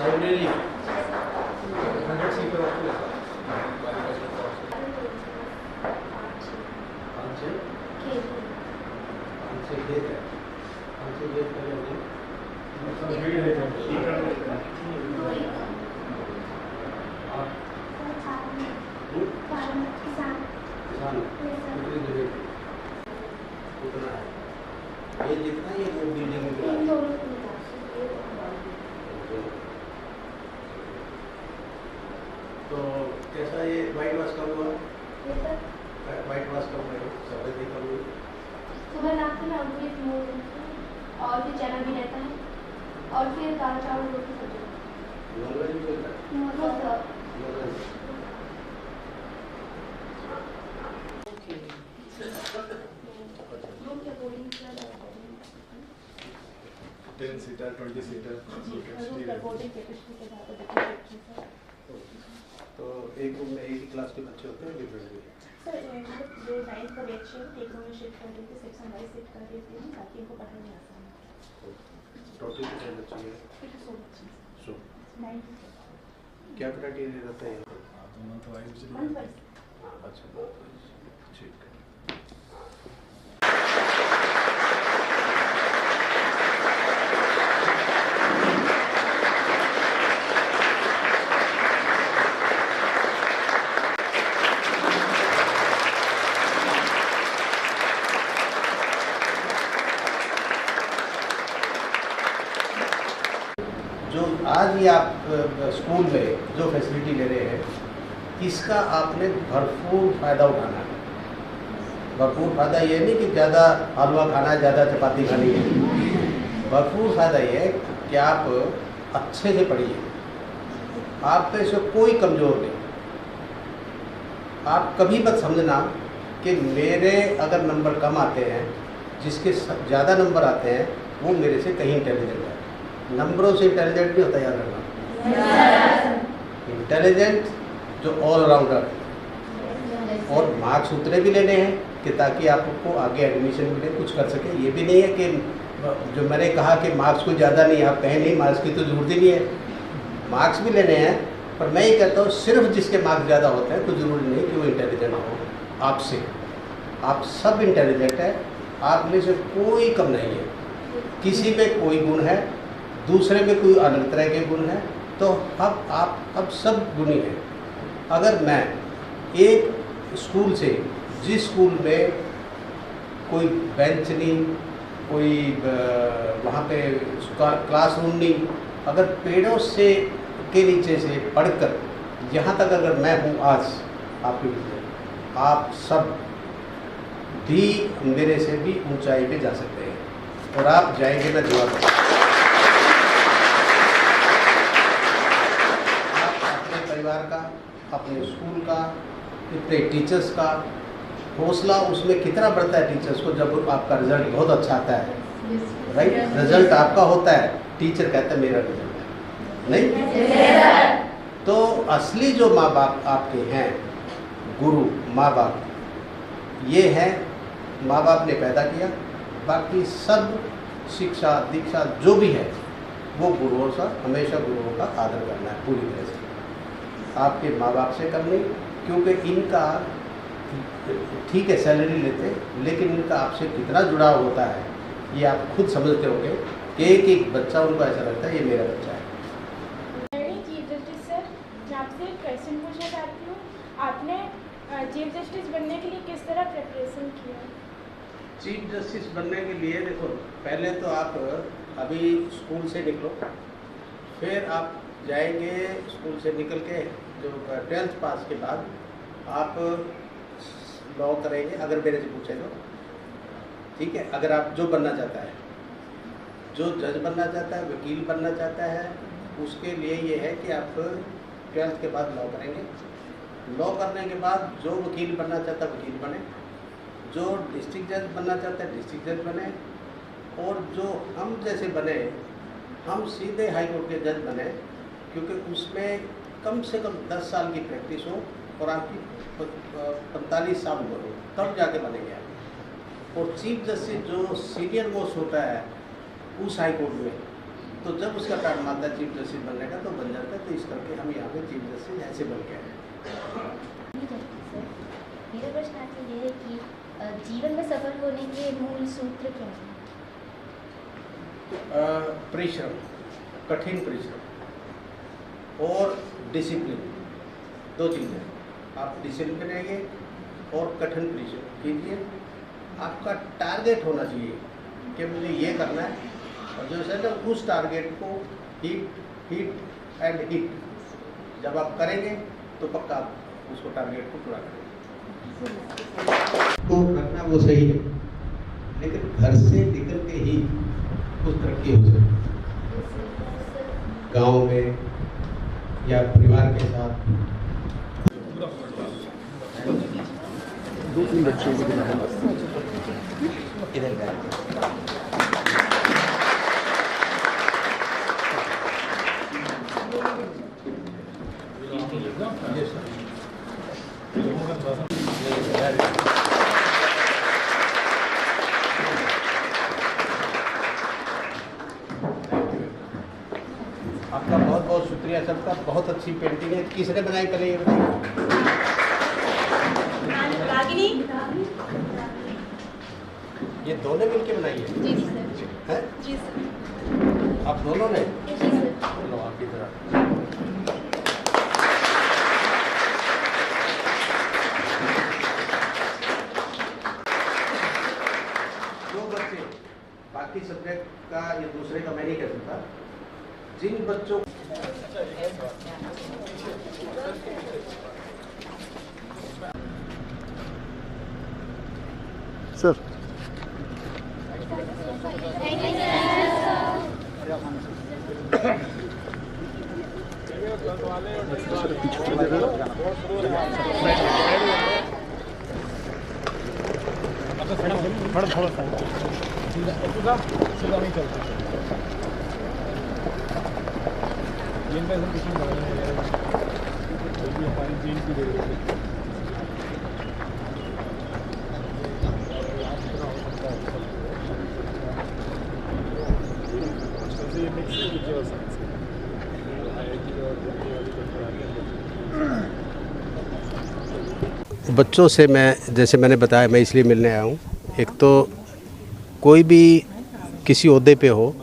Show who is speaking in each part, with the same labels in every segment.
Speaker 1: Library
Speaker 2: 100 seater होती है sir.
Speaker 1: 5-6 खेत है, 5-6 खेत करेंगे।
Speaker 2: सब भीड़ है जब
Speaker 1: किसान कितनी जगह कितना है ये जितना ये वो बिल्डिंग में तो कैसा ये वाइट वॉश कब हुआ? वाइट वॉश कब हुआ? सफेदी कब हुई?
Speaker 3: सुबह नाश्ते में अंकुरित मूंग और फिर चना भी रहता है और फिर दाल चावल रोटी सब्जी।
Speaker 1: नॉनवेज भी होता है?
Speaker 3: नॉनवेज।
Speaker 1: नॉनवेज
Speaker 2: 10 सीटर 20 सीटर
Speaker 1: तो एक रूम में एक ही क्लास के बच्चे होते हैं डिफरेंट?
Speaker 4: सर जो 9th का बैच है एक रूम में शिफ्ट कर देते सेक्शन वाइज शिफ्ट कर देते हैं ताकि इनको पढ़ाने आसान हो।
Speaker 1: टोटल कितने बच्चे हैं?
Speaker 4: 100 बच्चे
Speaker 1: 100।
Speaker 4: 9th
Speaker 1: क्या क्राइटेरिया रहता है?
Speaker 4: Month wise.
Speaker 1: अच्छा ठीक है। जो आज ही आप स्कूल में जो फैसिलिटी ले रहे हैं इसका आपने भरपूर फ़ायदा उठाना है। भरपूर फ़ायदा ये नहीं कि ज़्यादा हलवा खाना है, ज़्यादा चपाती खानी है। भरपूर फ़ायदा ये है कि आप अच्छे से पढ़िए, आप पे से कोई कमज़ोर नहीं। आप कभी मत समझना कि मेरे अगर नंबर कम आते हैं, जिसके ज़्यादा नंबर आते हैं वो मेरे से कहीं इंटेलिजेंट है। नंबरों से इंटेलिजेंट नहीं होता, याद रखना। इंटेलिजेंट जो ऑलराउंडर है। और मार्क्स उतने भी लेने हैं कि ताकि आपको आगे एडमिशन मिले, कुछ कर सके। ये भी नहीं है कि जो मैंने कहा कि मार्क्स कोई ज़्यादा नहीं, आप कहें नहीं मार्क्स की तो ज़रूरत ही नहीं है, मार्क्स भी लेने हैं। पर मैं ये कहता हूँ सिर्फ जिसके मार्क्स ज़्यादा होते हैं तो ज़रूरी नहीं कि वो इंटेलिजेंट हो आपसे। आप सब इंटेलिजेंट है, आप में से कोई कम नहीं है। किसी में कोई गुण है, दूसरे में कोई अलग तरह के गुण है, तो अब सब गुणी हैं। अगर मैं एक स्कूल से, जिस स्कूल में कोई बेंच नहीं, कोई वहाँ पे क्लासरूम नहीं, अगर पेड़ों से के नीचे से पढ़कर यहाँ तक अगर मैं हूँ आज आपके बीच में, आप सब भी मेरे से भी ऊंचाई पे जा सकते हैं और आप जाएंगे, मैं दुआ करूँगा। परिवार का, अपने स्कूल का, अपने टीचर्स का हौसला उसमें कितना बढ़ता है टीचर्स को जब आपका रिजल्ट बहुत अच्छा आता है। राइट, रिजल्ट आपका होता है, टीचर कहता है मेरा रिजल्ट है, नहीं? तो असली जो माँ बाप आपके हैं, गुरु माँ बाप, ये हैं माँ बाप ने पैदा किया। बाकी सब शिक्षा दीक्षा जो भी है वो गुरुओं से, हमेशा गुरुओं का आदर करना है पूरी तरह से। आपके माँ बाप से कम नहीं, क्योंकि इनका ठीक है सैलरी लेते, लेकिन इनका आपसे कितना जुड़ाव होता है ये आप खुद समझते होंगे कि एक एक बच्चा उनको ऐसा लगता है ये मेरा बच्चा है।
Speaker 4: चीफ जस्टिस सर, मैं आपसे एक क्वेश्चन पूछना चाहती हूँ। आपने चीफ जस्टिस बनने के लिए किस तरह प्रिपरेशन किया?
Speaker 1: चीफ जस्टिस बनने के लिए देखो, पहले तो आप अभी स्कूल से निकलो, फिर आप जाएंगे स्कूल से निकल के जो 12th पास के बाद आप लॉ करेंगे, अगर मेरे से पूछे तो, ठीक है। अगर आप जो बनना चाहता है, जो जज बनना चाहता है, वकील बनना चाहता है, उसके लिए ये है कि आप 12th के बाद लॉ करेंगे। लॉ करने के बाद जो वकील बनना चाहता है वकील बने, जो डिस्ट्रिक्ट जज बनना चाहता है डिस्ट्रिक्ट जज बने, और जो हम जैसे बने, हम सीधे हाई कोर्ट के जज बने, क्योंकि उसमें कम से कम 10 साल की प्रैक्टिस हो और आपकी 45 साल उम्र हो, तब जाके बनेंगे आप। और चीफ जस्टिस जो सीनियर मोस्ट होता है उस हाई कोर्ट में, तो जब उसका टर्म आता है चीफ जस्टिस बनने का तो बन जाता है। तो इस करके हम यहाँ पे चीफ जस्टिस ऐसे बन गए हैं।
Speaker 5: मेरा प्रश्न आपसे ये है कि जीवन में सफल होने के मूल सूत्र क्या है?
Speaker 1: परिश्रम, कठिन परिश्रम और डिसिप्लिन, दो चीज़ें। आप डिसिप्लिन रहिए और कठिन परिश्रम कीजिए। आपका टारगेट होना चाहिए कि मुझे ये करना है, और जो है ना उस टारगेट को हिट एंड हिट जब आप करेंगे तो पक्का आप उसको टारगेट को पूरा करेंगे। तो करना वो सही है, लेकिन घर से निकल के ही कुछ तरक्की हो सकती है, गांव में या परिवार के साथ।
Speaker 2: दो तीन बच्चे
Speaker 1: इधर आपका बहुत बहुत शुक्रिया सबका। बहुत अच्छी पेंटिंग है। किसने बनाई पहले ये बताइए? ये दोनों मिलके बनाई है?
Speaker 3: जी सर।
Speaker 1: हैं?
Speaker 3: जी सर।
Speaker 1: आप दोनों ने?
Speaker 3: जी सर।
Speaker 1: चलो आपकी तरह। दो बच्चे, बाकी सब्जेक्ट का ये दूसरे का मैं नहीं कह सकता। जिन बच्चों
Speaker 2: सर सीधा नहीं चलते हमारी जीन की दे रही ये मिक्स
Speaker 1: बच्चों से मैं, जैसे मैंने बताया, मैं इसलिए मिलने आया हूँ। एक तो कोई भी किसी ओहदे पे हो,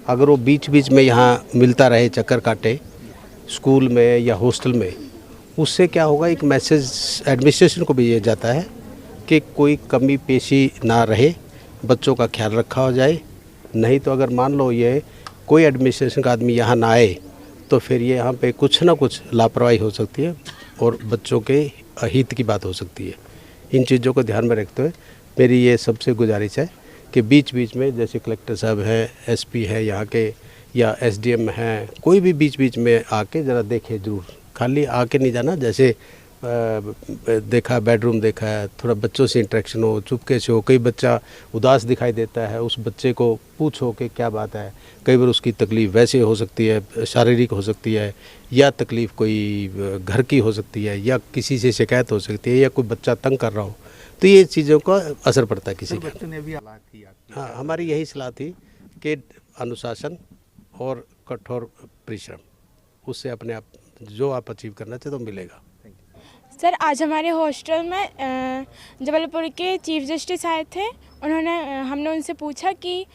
Speaker 1: अगर वो बीच बीच में यहाँ मिलता रहे, चक्कर काटे स्कूल में या हॉस्टल में, उससे क्या होगा, एक मैसेज एडमिनिस्ट्रेशन को भी ये जाता है कि कोई कमी पेशी ना रहे, बच्चों का ख्याल रखा हो जाए। नहीं तो अगर मान लो ये कोई एडमिनिस्ट्रेशन का आदमी यहाँ ना आए तो फिर ये यहाँ पे कुछ ना कुछ लापरवाही हो सकती है और बच्चों के अहित की बात हो सकती है। इन चीज़ों को ध्यान में रखते हुए मेरी ये सबसे गुजारिश है कि बीच बीच में, जैसे कलेक्टर साहब हैं, एसपी है यहाँ के, या एसडीएम हैं, कोई भी बीच बीच में आके ज़रा देखे ज़रूर। खाली आके नहीं जाना, जैसे देखा, बेडरूम देखा है, थोड़ा बच्चों से इंटरेक्शन हो, चुपके से हो। कई बच्चा उदास दिखाई देता है, उस बच्चे को पूछो कि क्या बात है। कई बार उसकी तकलीफ़ वैसे हो सकती है, शारीरिक हो सकती है, या तकलीफ़ कोई घर की हो सकती है, या किसी से शिकायत हो सकती है, या कोई बच्चा तंग कर रहा हो। तो ये चीज़ों का असर पड़ता है किसी के।
Speaker 2: ने भी सलाह थी आपकी।
Speaker 1: हाँ, हमारी यही सलाह थी कि अनुशासन और कठोर परिश्रम, उससे अपने आप जो आप अचीव करना चाहते तो मिलेगा।
Speaker 4: सर, आज हमारे हॉस्टल में जबलपुर के चीफ जस्टिस आए थे। हमने उनसे पूछा कि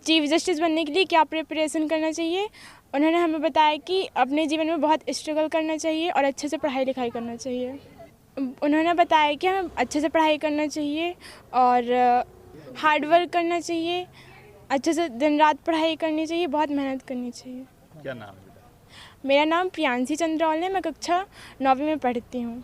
Speaker 4: चीफ जस्टिस बनने के लिए क्या प्रिपरेशन करना चाहिए। उन्होंने हमें बताया कि अपने जीवन में बहुत स्ट्रगल करना चाहिए और अच्छे से पढ़ाई लिखाई करना चाहिए। उन्होंने बताया कि हमें अच्छे से पढ़ाई करना चाहिए और हार्ड वर्क करना चाहिए, अच्छे से दिन रात पढ़ाई करनी चाहिए, बहुत मेहनत करनी चाहिए।
Speaker 2: क्या नाम है?
Speaker 4: मेरा नाम प्रियांशी चंद्रौल है, मैं कक्षा 9वीं में पढ़ती हूँ।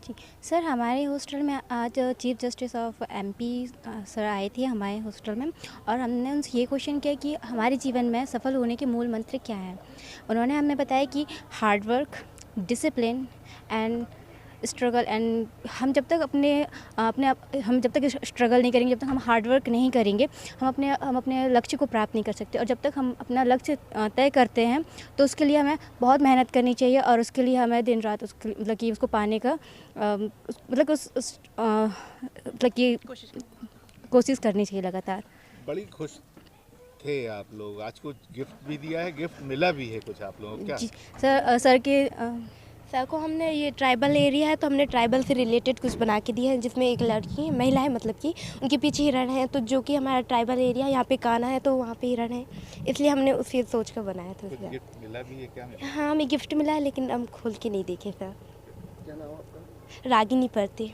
Speaker 5: जी सर, हमारे हॉस्टल में आज chief justice of MP sir आए थे हमारे हॉस्टल में, और हमने उनसे ये क्वेश्चन किया कि हमारे जीवन में सफल होने के मूल मंत्र क्या हैं। उन्होंने हमें बताया कि hard work, discipline and struggle. And हम जब तक हम जब तक स्ट्रगल नहीं करेंगे, जब तक हम हार्ड वर्क नहीं करेंगे, हम अपने लक्ष्य को प्राप्त नहीं कर सकते। और जब तक हम अपना लक्ष्य तय करते हैं तो उसके लिए हमें बहुत मेहनत करनी चाहिए, और उसके लिए हमें दिन रात उसको पाने का कोशिश करनी चाहिए लगातार।
Speaker 6: बड़ी खुश थे आप लोग, आज कुछ गिफ्ट भी दिया है, गिफ्ट मिला भी है कुछ आप लोगों को क्या?
Speaker 5: जी सर को हमने ये ट्राइबल एरिया है तो हमने ट्राइबल से रिलेटेड कुछ बना के दिए हैं, जिसमें एक लड़की महिला है, मतलब कि उनके पीछे हिरण है, तो जो कि हमारा ट्राइबल एरिया यहाँ पे काना है तो वहाँ पे हिरण है, इसलिए हमने उसी सोच कर बनाया था
Speaker 6: कुछ
Speaker 5: सर।
Speaker 6: गिफ्ट मिला भी है क्या? मिला?
Speaker 5: हाँ हमें गिफ्ट मिला है लेकिन हम खोल के नहीं देखे सर। रागिनी परते।